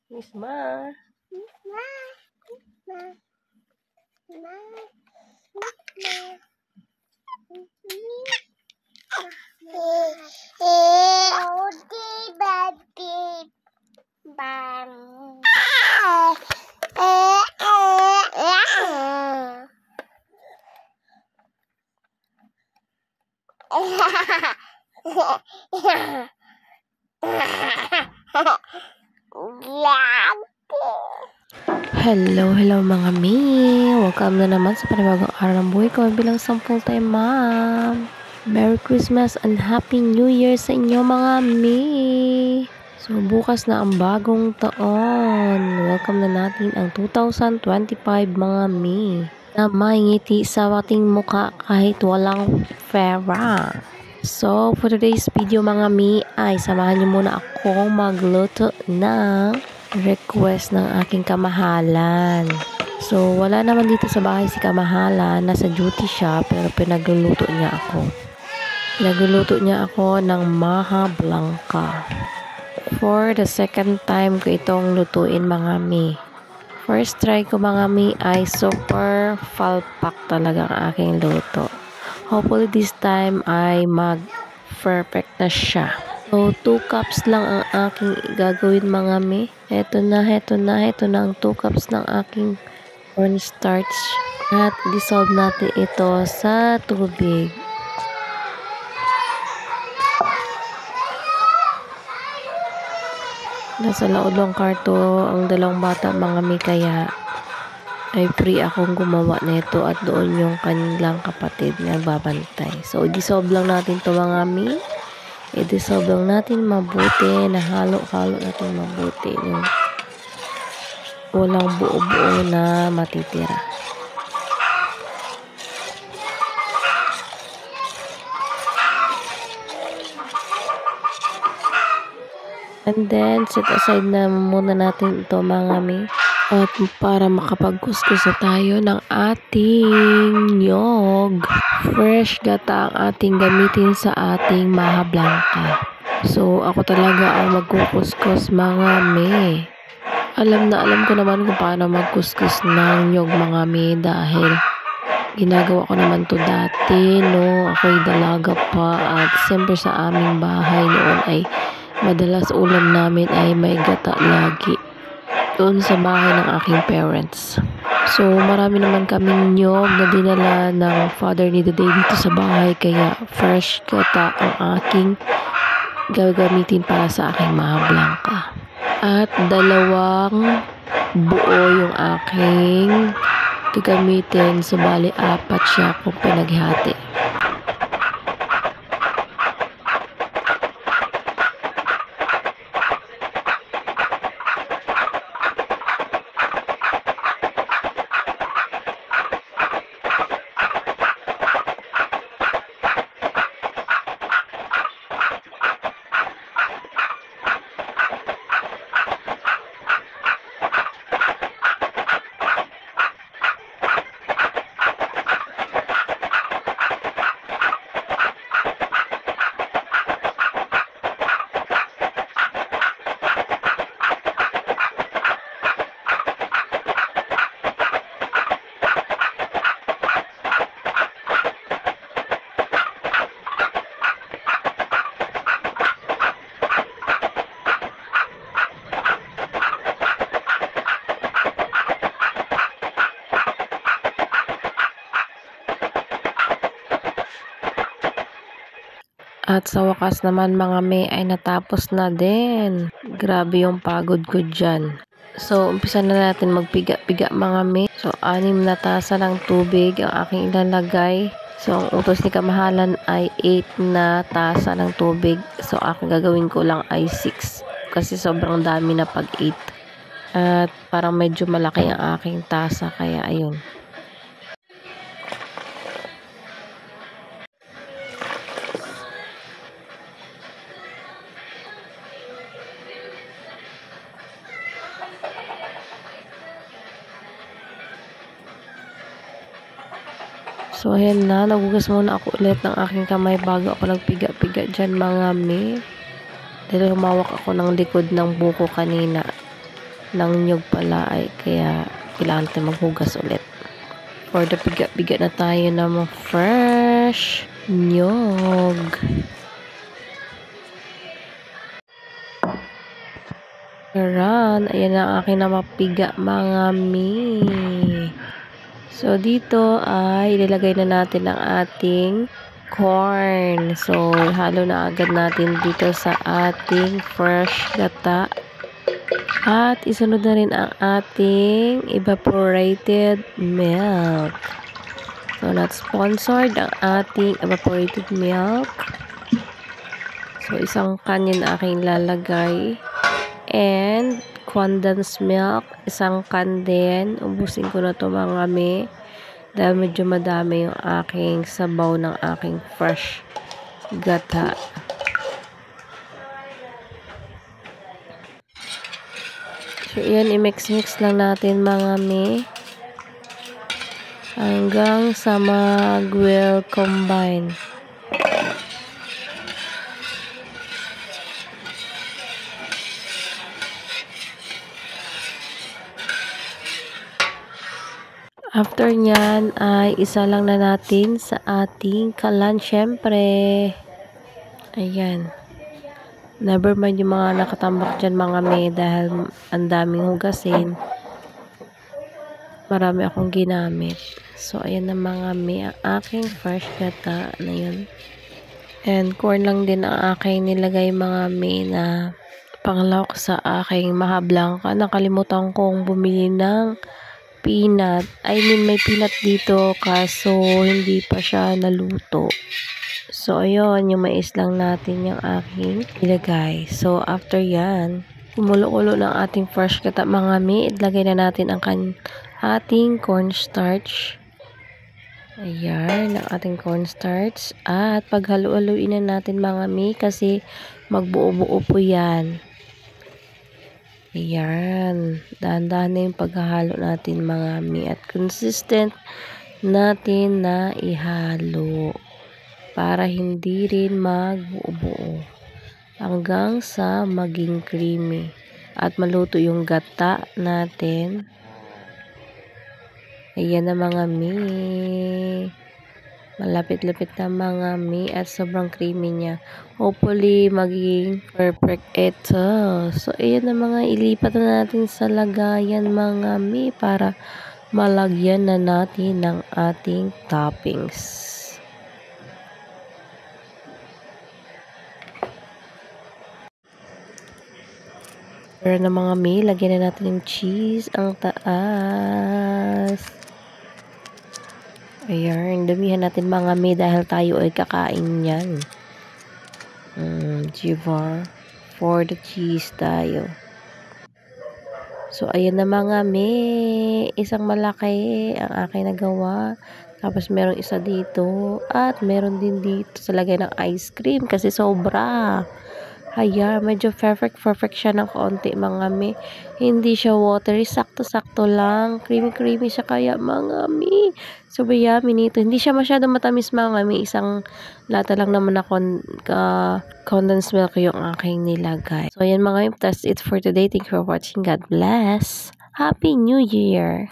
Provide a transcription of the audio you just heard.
Miss Ma. Hello mga mi! Welcome na naman sa panibagong araw ng buhay ko bilang isang full-time mom. Merry Christmas and Happy New Year sa inyo mga mi! So bukas na ang bagong taon. Welcome na natin ang 2025 mga mi. Na may ngiti sa ating muka kahit walang pera. So for today's video mga mi ay samahan niyo muna ako magluto ng request ng aking kamahalan. So, wala naman dito sa bahay si kamahalan. Nasa duty siya, pero pinagluluto niya ako. Pinagluluto niya ako ng maha blanca. For the second time ko itong lutuin mga mi. First try ko mga mi ay super falpak talaga ang aking luto. Hopefully this time ay mag-perfect na siya. So, 2 cups lang ang aking gagawin mga mi. Ito na ang 2 cups ng aking cornstarch. At dissolve natin ito sa tubig. Nasa laodong karto ang dalawang bata mga mi, kaya ay free akong gumawa nito at doon yung kanilang kapatid na nagbabantay. So, dissolve lang natin to mga mi. I-dissolve lang natin mabuti, nahalo-halo natin mabuti yung walang buo-buo na matitira. And then, set aside na muna natin ito mga mi. At para makapag-kuskus na tayo ng ating nyog. Fresh gata ang ating gamitin sa ating maha blanca. So, ako talaga ang magkukuskus mga mi. Alam ko naman kung paano magkuskus ng nyog mga mi dahil ginagawa ko naman to dati no ako'y dalaga pa, at siyempre sa aming bahay noon ay madalas ulam namin ay may gata lagi doon sa bahay ng aking parents. So marami naman kaming nyog na dinala ng father ni Day dito sa bahay, kaya fresh gata ang aking gagamitin para sa aking maha blanca. At 2 buo yung aking gagamitin, so bali 4 siya kung pinaghati. At sa wakas naman mga mi ay natapos na din. Grabe yung pagod ko dyan. So, umpisa na natin magpiga-piga mga mi. So, 6 na tasa ng tubig ang aking ilalagay. So, ang utos ni kamahalan ay 8 na tasa ng tubig. So, aking gagawin ko lang ay 6. Kasi sobrang dami na pag 8. At parang medyo malaki ang aking tasa, kaya ayun. So, ayan na. Nagugas muna ako ulit ng aking kamay bago ako nagpiga-piga dyan mga mi. Dahil humawak ako ng likod ng buko kanina. ng nyug pala ay kaya kailangan natin maghugas ulit. For the bigat-bigat na tayo ng mga fresh nyug. Ayan, ayan ang aking namapiga mga mi. So, dito ay ilalagay na natin ang ating corn. So, halo na agad natin dito sa ating fresh gata. At isunod na rin ang ating evaporated milk. So, not sponsored ang ating evaporated milk. So, isang kanyan aking lalagay. And condensed milk, isang can din. Ubusin ko na to mga mi. Dahil medyo madami yung aking sabaw ng aking fresh gata. So, yan, i-mix-mix lang natin mga mi. Hanggang sa mag-well combine. After nyan ay isa lang na natin sa ating kalan syempre. Ayan. Never mind yung mga nakatambak dyan mga may dahil ang daming hugasin. Marami akong ginamit. So ayan na mga may ang aking fresh gata na yun. And corn lang din ang aking nilagay mga may na panglawak sa aking mahablangka. Nakalimutan kong bumili ng peanut. I mean, may peanut dito kaso hindi pa siya naluto. So, ayun, yung mais lang natin yung aking ilagay. So, after yan, kumulo-ulo ng ating fresh gata mga mi. Ilagay na natin ang ating cornstarch. Ayan, ang ating cornstarch. At paghalo-haloin na natin mga mi kasi magbuo-buo po yan. Ayan. Dahan-dahan na yung paghahalo natin mga mi. At consistent natin na ihalo. Para hindi rin magbuo-buo. Hanggang sa maging creamy. At maluto yung gata natin. Ayan na mga mi. Malapit-lapit na mga mi at sobrang creamy niya. Hopefully, magiging perfect ito. So, ayan na mga ilipat na natin sa lagayan mga mi para malagyan na natin ng ating toppings. Pero na mga mi, lagyan na natin yung cheese ang taas. Ayan, damihan natin mga mi dahil tayo ay kakain yan. Diba? For the cheese tayo. So, ayan na mga mi. Isang malaki ang aking nagawa. Tapos, meron isa dito. At meron din dito sa lagay ng ice cream kasi sobra. Ayan, medyo perfect siya ng kaunti mga mi. Hindi siya watery, sakto-sakto lang. Creamy siya kaya mga mi. So, yummy nito. Hindi siya masyado matamis mga mi. Isang lata lang naman na condensed milk yung aking nilagay. So, ayan mga mi. That's it for today. Thank you for watching. God bless. Happy New Year!